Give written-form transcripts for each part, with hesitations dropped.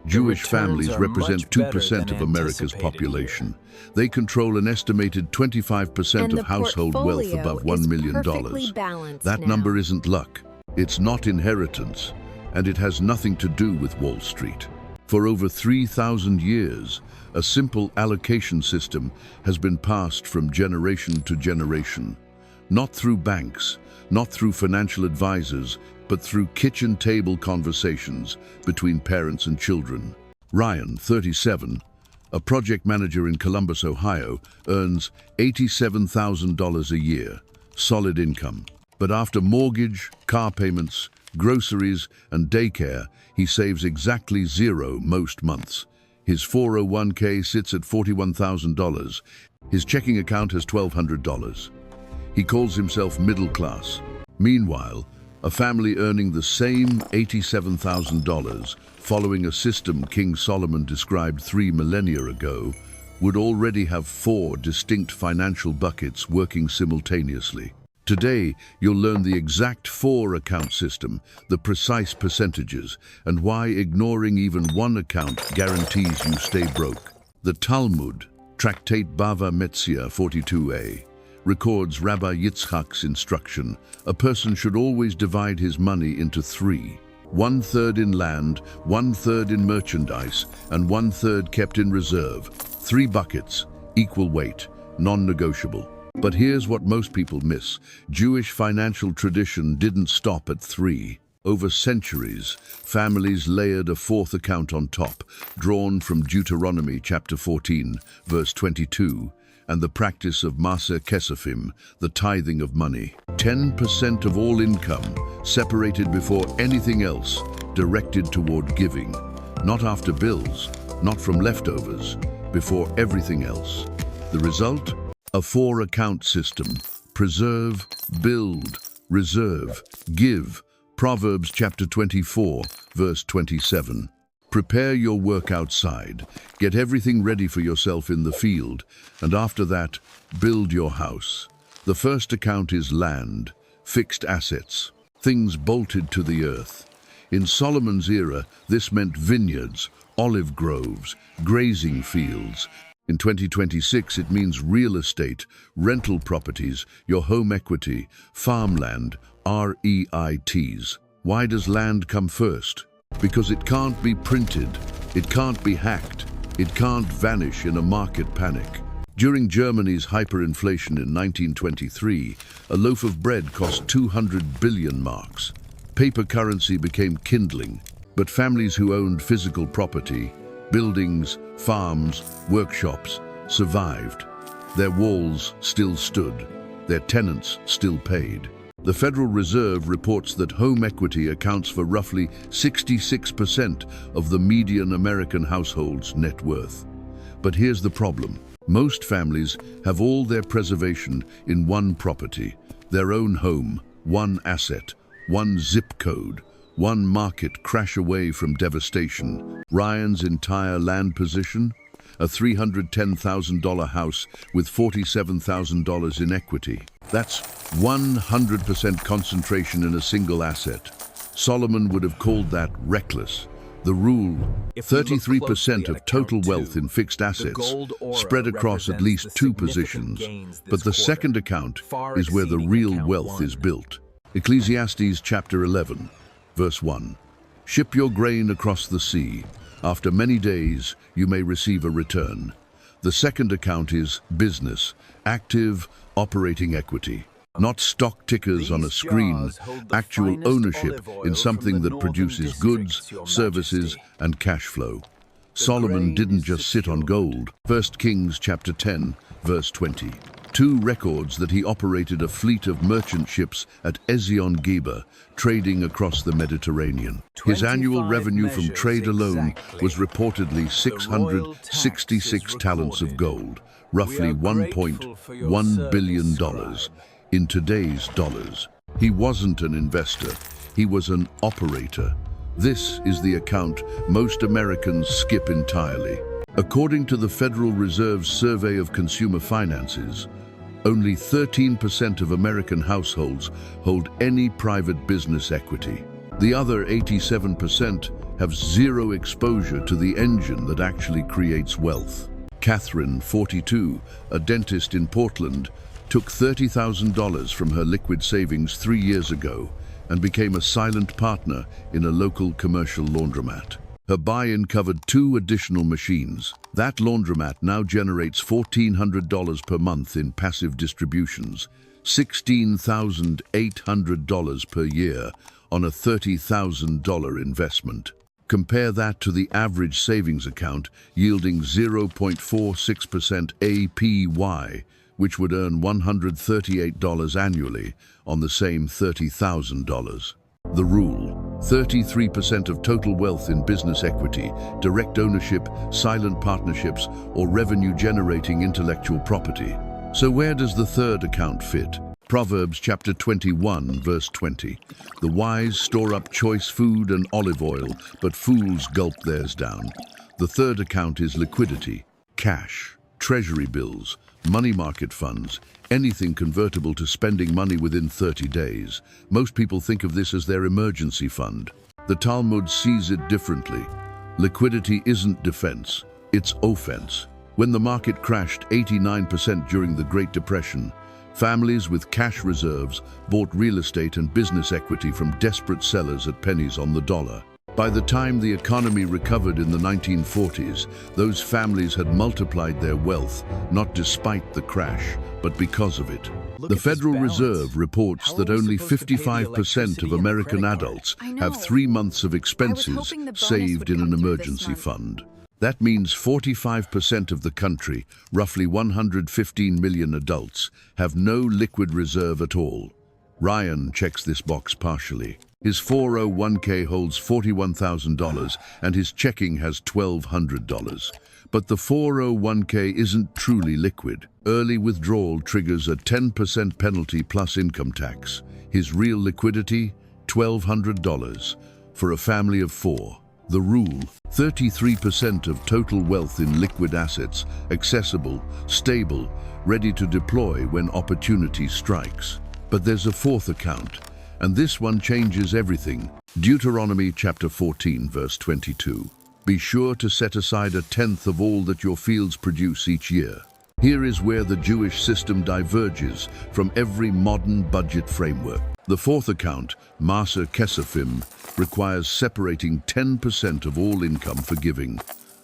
Jewish families represent 2% of America's population. They control an estimated 25% of household wealth above $1 million. That number isn't luck. It's not inheritance, and it has nothing to do with Wall Street. For over 3,000 years, a simple allocation system has been passed from generation to generation. Not through banks, not through financial advisors, but through kitchen table conversations between parents and children. Ryan, 37, a project manager in Columbus, Ohio, earns $87,000 a year, solid income. But after mortgage, car payments, groceries, and daycare, he saves exactly zero most months. His 401k sits at $41,000. His checking account has $1,200. He calls himself middle class. Meanwhile, a family earning the same $87,000, following a system King Solomon described 3 millennia ago, would already have 4 distinct financial buckets working simultaneously. Today, you'll learn the exact 4-account system, the precise percentages, and why ignoring even one account guarantees you stay broke. The Talmud, Tractate Bava Metzia 42a, records Rabbi Yitzchak's instruction: a person should always divide his money into 3. 1/3 in land, 1/3 in merchandise, and 1/3 kept in reserve. 3 buckets, equal weight, non-negotiable. But here's what most people miss. Jewish financial tradition didn't stop at 3. Over centuries, families layered a 4th account on top, drawn from Deuteronomy chapter 14, verse 22, and the practice of Maser Kesefim, the tithing of money. 10% of all income, separated before anything else, directed toward giving. Not after bills, not from leftovers, before everything else. The result? A 4-account system. Preserve, build, reserve, give. Proverbs chapter 24, verse 27. Prepare your work outside. Get everything ready for yourself in the field, and after that, build your house. The first account is land, fixed assets, things bolted to the earth. In Solomon's era, this meant vineyards, olive groves, grazing fields. In 2026, it means real estate, rental properties, your home equity, farmland, REITs. Why does land come first? Because it can't be printed, it can't be hacked, it can't vanish in a market panic. During Germany's hyperinflation in 1923, a loaf of bread cost 200 billion marks. Paper currency became kindling, but families who owned physical property, buildings, farms, workshops, survived. Their walls still stood. Their tenants still paid. The Federal Reserve reports that home equity accounts for roughly 66% of the median American household's net worth. But here's the problem. Most families have all their preservation in one property, their own home, one asset, one zip code, one market crash away from devastation. Ryan's entire land position? A $310,000 house with $47,000 in equity. That's 100% concentration in a single asset. Solomon would have called that reckless. The rule, 33% of total wealth in fixed assets, spread across at least 2 positions. But the second account is where the real wealth is built. Ecclesiastes chapter 11, verse 1. Ship your grain across the sea. After many days, you may receive a return. The second account is business, active, operating equity. Not stock tickers on a screen, actual ownership in something that produces goods, services, and cash flow. Solomon didn't just sit on gold. 1 Kings chapter 10, verse 20. 2 records that he operated a fleet of merchant ships at Ezion-Geber, trading across the Mediterranean. His annual revenue from trade alone was reportedly 666 talents of gold, roughly $1.1 billion in today's dollars. He wasn't an investor, he was an operator. This is the account most Americans skip entirely. According to the Federal Reserve's Survey of Consumer Finances, only 13% of American households hold any private business equity. The other 87% have zero exposure to the engine that actually creates wealth. Catherine, 42, a dentist in Portland, took $30,000 from her liquid savings 3 years ago and became a silent partner in a local commercial laundromat. Her buy-in covered 2 additional machines. That laundromat now generates $1,400 per month in passive distributions, $16,800 per year on a $30,000 investment. Compare that to the average savings account yielding 0.46% APY, which would earn $138 annually on the same $30,000. The rule: 33% of total wealth in business equity, direct ownership, silent partnerships, or revenue-generating intellectual property. So where does the third account fit? Proverbs chapter 21, verse 20. The wise store up choice food and olive oil, but fools gulp theirs down. The third account is liquidity: cash, treasury bills, money market funds, anything convertible to spending money within 30 days. Most people think of this as their emergency fund. The Talmud sees it differently. Liquidity isn't defense, it's offense. When the market crashed 89% during the Great Depression, families with cash reserves bought real estate and business equity from desperate sellers at pennies on the dollar. By the time the economy recovered in the 1940s, those families had multiplied their wealth, not despite the crash, but because of it. The Federal Reserve reports that only 55% of American adults have 3 months of expenses saved in an emergency fund. That means 45% of the country, roughly 115 million adults, have no liquid reserve at all. Ryan checks this box partially. His 401k holds $41,000 and his checking has $1,200. But the 401k isn't truly liquid. Early withdrawal triggers a 10% penalty plus income tax. His real liquidity, $1,200 for a family of 4. The rule: 33% of total wealth in liquid assets, accessible, stable, ready to deploy when opportunity strikes. But there's a fourth account, and this one changes everything. Deuteronomy chapter 14, verse 22. Be sure to set aside 1/10 of all that your fields produce each year. Here is where the Jewish system diverges from every modern budget framework. The fourth account, Maser Kesefim, requires separating 10% of all income for giving,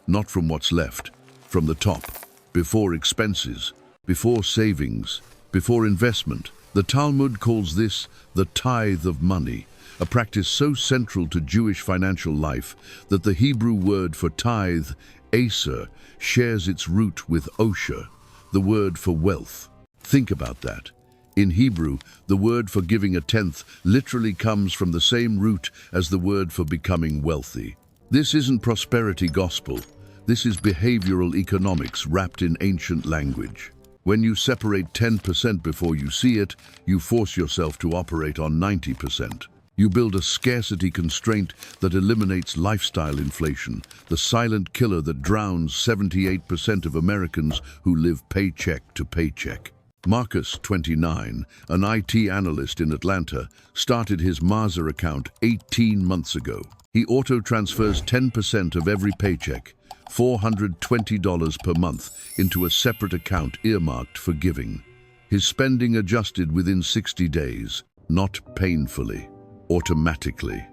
not from what's left, from the top, before expenses, before savings, before investment. The Talmud calls this the tithe of money, a practice so central to Jewish financial life that the Hebrew word for tithe, aser, shares its root with osher, the word for wealth. Think about that. In Hebrew, the word for giving 1/10 literally comes from the same root as the word for becoming wealthy. This isn't prosperity gospel. This is behavioral economics wrapped in ancient language. When you separate 10% before you see it, you force yourself to operate on 90%. You build a scarcity constraint that eliminates lifestyle inflation, the silent killer that drowns 78% of Americans who live paycheck to paycheck. Marcus, 29, an IT analyst in Atlanta, started his Maser account 18 months ago. He auto-transfers 10% of every paycheck, $420 per month, into a separate account earmarked for giving. His spending adjusted within 60 days, not painfully, automatically.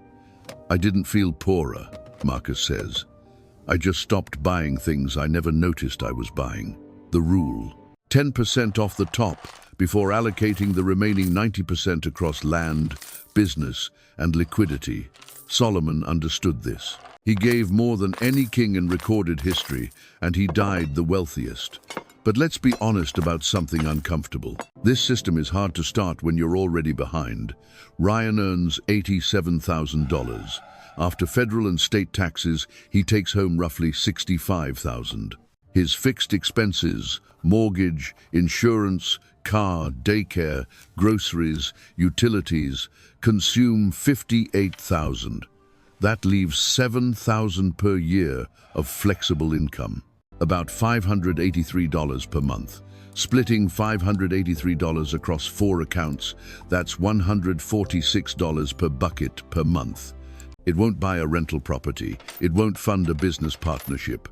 I didn't feel poorer, Marcus says. I just stopped buying things I never noticed I was buying. The rule: 10% off the top before allocating the remaining 90% across land, business, and liquidity. Solomon understood this. He gave more than any king in recorded history, and he died the wealthiest. But let's be honest about something uncomfortable. This system is hard to start when you're already behind. Ryan earns $87,000. After federal and state taxes, he takes home roughly $65,000. His fixed expenses, mortgage, insurance, car, daycare, groceries, utilities, consume $58,000. That leaves $7,000 per year of flexible income. about $583 per month. Splitting $583 across 4 accounts, that's $146 per bucket per month. It won't buy a rental property. It won't fund a business partnership.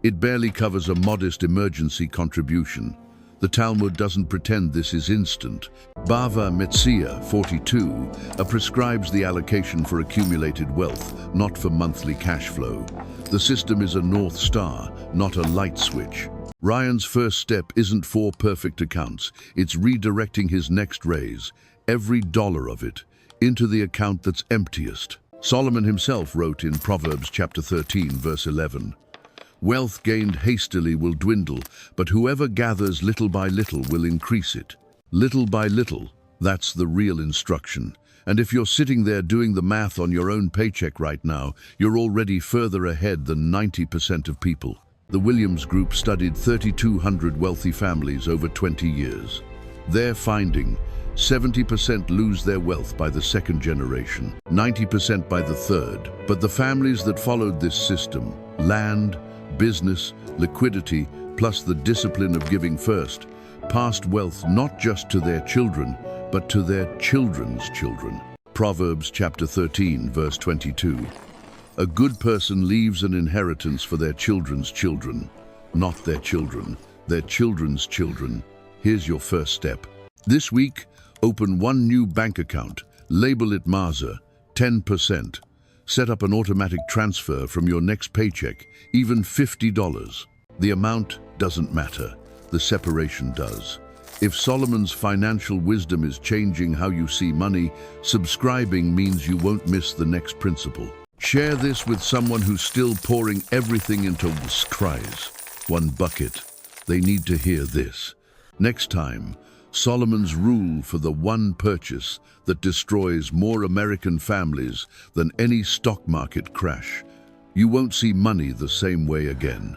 It barely covers a modest emergency contribution. The Talmud doesn't pretend this is instant. Bava Metzia 42 prescribes the allocation for accumulated wealth, not for monthly cash flow. The system is a North Star, not a light switch. Ryan's first step isn't 4 perfect accounts. It's redirecting his next raise, every dollar of it, into the account that's emptiest. Solomon himself wrote in Proverbs chapter 13, verse 11, "Wealth gained hastily will dwindle, but whoever gathers little by little will increase it." Little by little, that's the real instruction. And if you're sitting there doing the math on your own paycheck right now, you're already further ahead than 90% of people. The Williams Group studied 3,200 wealthy families over 20 years. Their finding, 70% lose their wealth by the second generation, 90% by the third. But the families that followed this system, land, business, liquidity, plus the discipline of giving first, passed wealth not just to their children, but to their children's children. Proverbs chapter 13, verse 22. A good person leaves an inheritance for their children's children, not their children, their children's children. Here's your first step. This week, open one new bank account, label it Maza, 10%. Set up an automatic transfer from your next paycheck, even $50. The amount doesn't matter, the separation does. If Solomon's financial wisdom is changing how you see money, subscribing means you won't miss the next principle. Share this with someone who's still pouring everything into one bucket. They need to hear this. Next time, Solomon's rule for the one purchase that destroys more American families than any stock market crash. You won't see money the same way again.